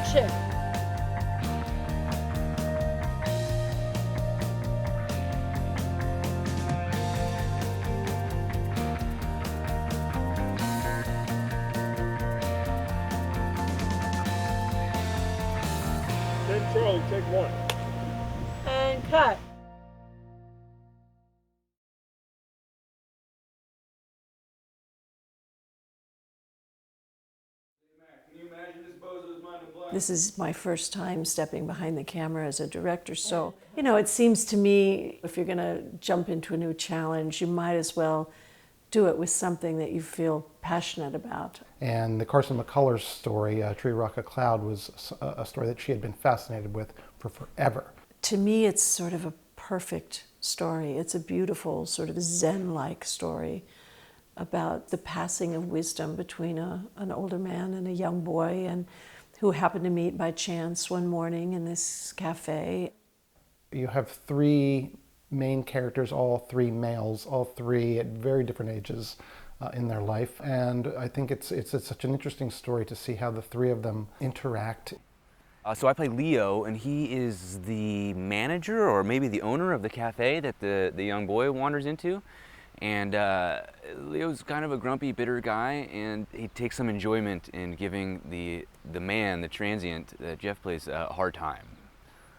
Action! Then Charlie, take one. And cut. This is my first time stepping behind the camera as a director, so, you know, it seems to me if you're gonna jump into a new challenge, you might as well do it with something that you feel passionate about. And the Carson McCullers story, Tree Rock a Cloud, was a story that she had been fascinated with for forever. To me, it's sort of a perfect story. It's a beautiful, sort of Zen-like story about the passing of wisdom between an older man and a young boy, and who happened to meet by chance one morning in this cafe. You have three main characters, all three males, all three at very different ages in their life, and I think it's such an interesting story to see how the three of them interact. So I play Leo, and he is the manager, or maybe the owner of the cafe that the young boy wanders into. And Leo's kind of a grumpy, bitter guy, and he takes some enjoyment in giving the man, the transient that Jeff plays, a hard time.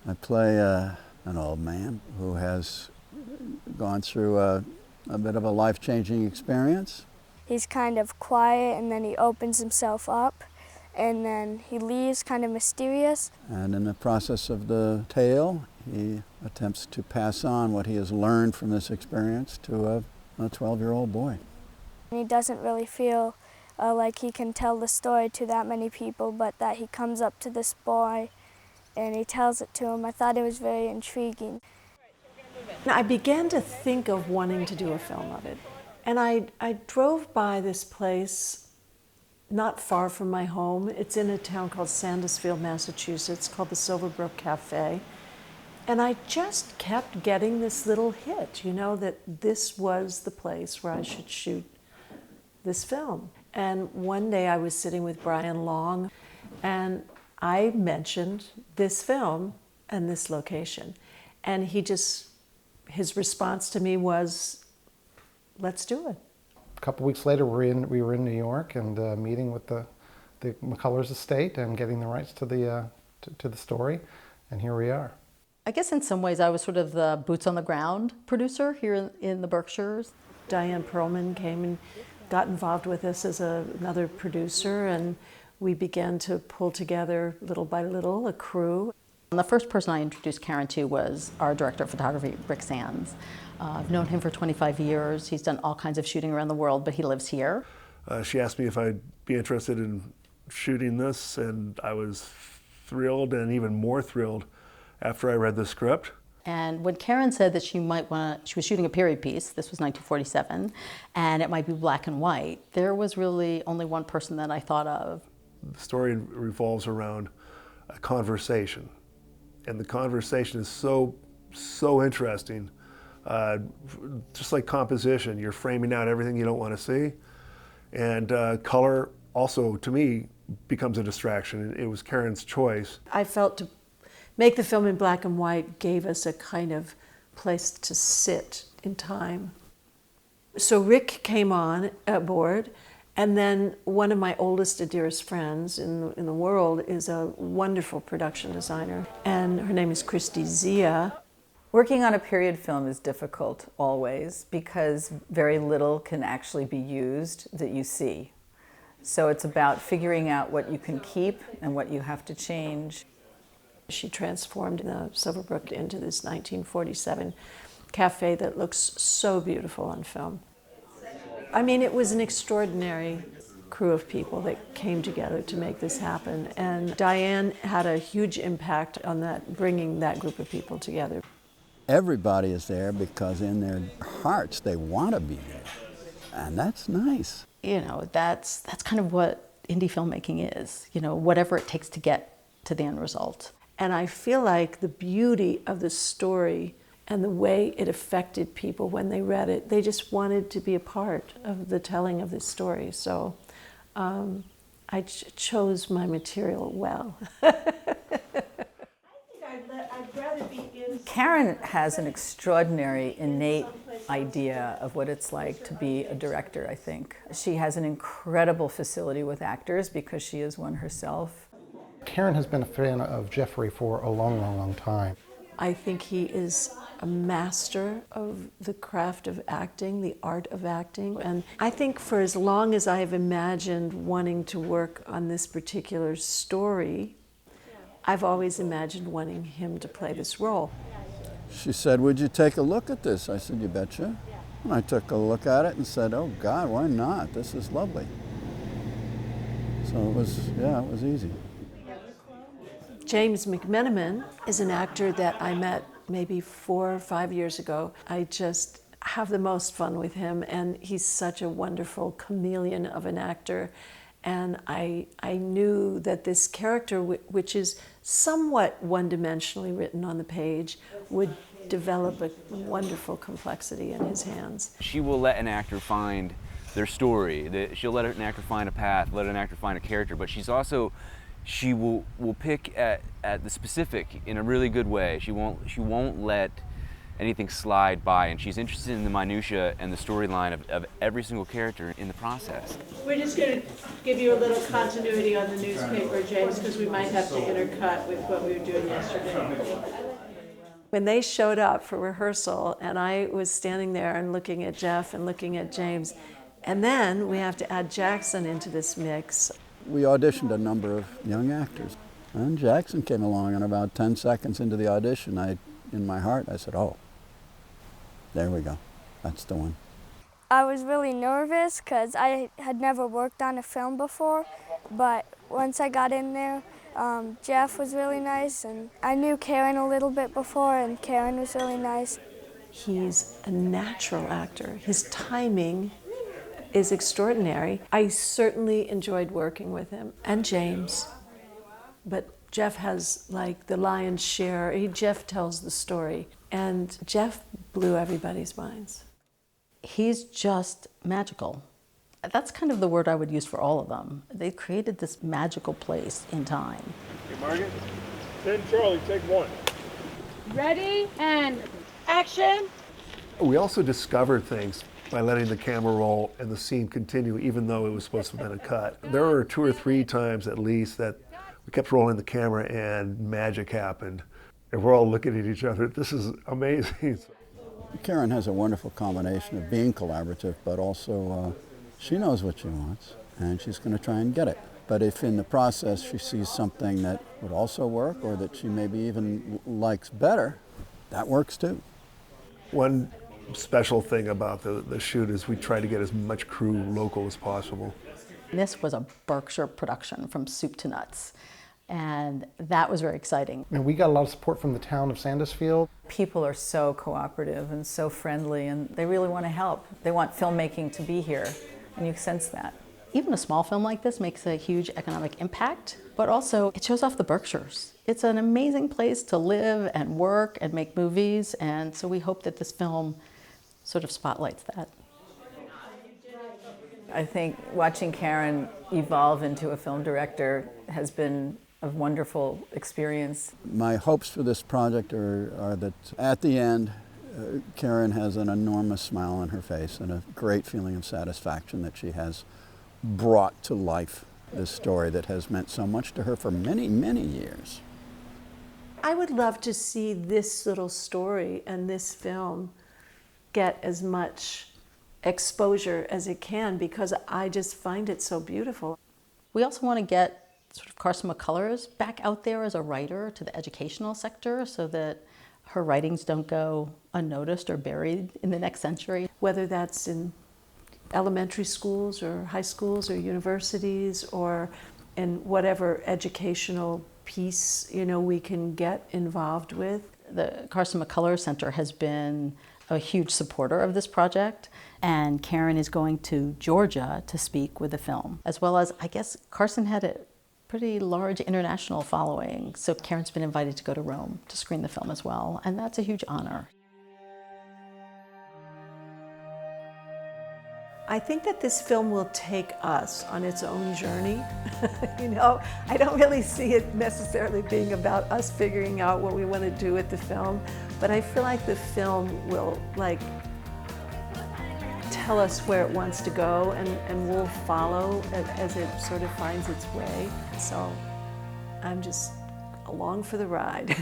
I play an old man who has gone through a bit of a life-changing experience. He's kind of quiet, and then he opens himself up, and then he leaves kind of mysterious. And in the process of the tale, he attempts to pass on what he has learned from this experience to a 12-year-old boy. He doesn't really feel like he can tell the story to that many people, but that he comes up to this boy and he tells it to him. I thought it was very intriguing. I began to think of wanting to do a film of it. And I drove by this place not far from my home. It's in a town called Sandusfield, Massachusetts, called the Silverbrook Cafe. And I just kept getting this little hit, you know, that this was the place where I should shoot this film. And one day I was sitting with Brian Long, and I mentioned this film and this location. And his response to me was, let's do it. A couple weeks later, we were in New York and meeting with the McCullers estate and getting the rights to the story, and here we are. I guess in some ways I was sort of the boots on the ground producer here in the Berkshires. Diane Perlman came and got involved with us as another producer, and we began to pull together little by little a crew. And the first person I introduced Karen to was our director of photography, Rick Sands. I've known him for 25 years. He's done all kinds of shooting around the world, but he lives here. She asked me if I'd be interested in shooting this, and I was thrilled, and even more thrilled after I read the script. And when Karen said that she was shooting a period piece, this was 1947, and it might be black and white, there was really only one person that I thought of. The story revolves around a conversation, and the conversation is so interesting. Just like composition, you're framing out everything you don't want to see, and color also, to me, becomes a distraction. It was Karen's choice. I felt to make the film in black and white gave us a kind of place to sit in time. So Rick came on board, and then one of my oldest and dearest friends in the world is a wonderful production designer, and her name is Christy Zia. Working on a period film is difficult always because very little can actually be used that you see. So it's about figuring out what you can keep and what you have to change. She transformed the Silverbrook into this 1947 cafe that looks so beautiful on film. I mean, it was an extraordinary crew of people that came together to make this happen, and Diane had a huge impact on that, bringing that group of people together. Everybody is there because in their hearts they want to be there, and that's nice. You know, that's kind of what indie filmmaking is, you know, whatever it takes to get to the end result. And I feel like the beauty of the story and the way it affected people when they read it, they just wanted to be a part of the telling of this story. So I I chose my material well. I'd rather be in. Karen has an extraordinary innate idea of what it's like to be a director, I think. She has an incredible facility with actors because she is one herself. Karen has been a fan of Jeffrey for a long, long, long time. I think he is a master of the craft of acting, the art of acting. And I think for as long as I have imagined wanting to work on this particular story, I've always imagined wanting him to play this role. She said, "Would you take a look at this?" I said, "You betcha." And I took a look at it and said, "Oh God, why not? This is lovely." So it was easy. James McMenamin is an actor that I met maybe 4 or 5 years ago. I just have the most fun with him, and he's such a wonderful chameleon of an actor. And I knew that this character, which is somewhat one-dimensionally written on the page, would develop a wonderful complexity in his hands. She will let an actor find their story. She'll let an actor find a path, let an actor find a character, but she will pick at the specific in a really good way. She won't let anything slide by, and she's interested in the minutia and the storyline of every single character in the process. We're just going to give you a little continuity on the newspaper, James, because we might have to intercut with what we were doing yesterday. When they showed up for rehearsal, and I was standing there and looking at Jeff and looking at James, and then we have to add Jackson into this mix. We auditioned a number of young actors, and Jackson came along, and about 10 seconds into the audition, in my heart, I said, "Oh, there we go. That's the one." I was really nervous because I had never worked on a film before, but once I got in there, Jeff was really nice, and I knew Karen a little bit before, and Karen was really nice. He's a natural actor. His timing is extraordinary. I certainly enjoyed working with him, and James, but Jeff has like the lion's share. Jeff tells the story, and Jeff blew everybody's minds. He's just magical. That's kind of the word I would use for all of them. They created this magical place in time. Okay, Margaret, 10 Charlie, take one. Ready and action. We also discovered things by letting the camera roll and the scene continue, even though it was supposed to have been a cut. There were 2 or 3 times at least that we kept rolling the camera and magic happened. And we're all looking at each other. This is amazing. Karen has a wonderful combination of being collaborative, but also she knows what she wants, and she's going to try and get it. But if in the process she sees something that would also work, or that she maybe even likes better, that works too. One special thing about the shoot is we try to get as much crew local as possible. This was a Berkshire production from soup to nuts, and that was very exciting. And we got a lot of support from the town of Sandusfield. People are so cooperative and so friendly, and they really want to help. They want filmmaking to be here, and you sense that. Even a small film like this makes a huge economic impact, but also it shows off the Berkshires. It's an amazing place to live and work and make movies, and so we hope that this film sort of spotlights that. I think watching Karen evolve into a film director has been a wonderful experience. My hopes for this project are that at the end, Karen has an enormous smile on her face and a great feeling of satisfaction that she has brought to life this story that has meant so much to her for many, many years. I would love to see this little story and this film get as much exposure as it can, because I just find it so beautiful. We also want to get sort of Carson McCullers back out there as a writer to the educational sector so that her writings don't go unnoticed or buried in the next century. Whether that's in elementary schools or high schools or universities or in whatever educational piece, we can get involved with. The Carson McCullers Center has been a huge supporter of this project, and Karen is going to Georgia to speak with the film, as well as, I guess, Carson had a pretty large international following, so Karen's been invited to go to Rome to screen the film as well, and that's a huge honor. I think that this film will take us on its own journey. You know, I don't really see it necessarily being about us figuring out what we want to do with the film, but I feel like the film will tell us where it wants to go, and we'll follow as it sort of finds its way. So I'm just along for the ride.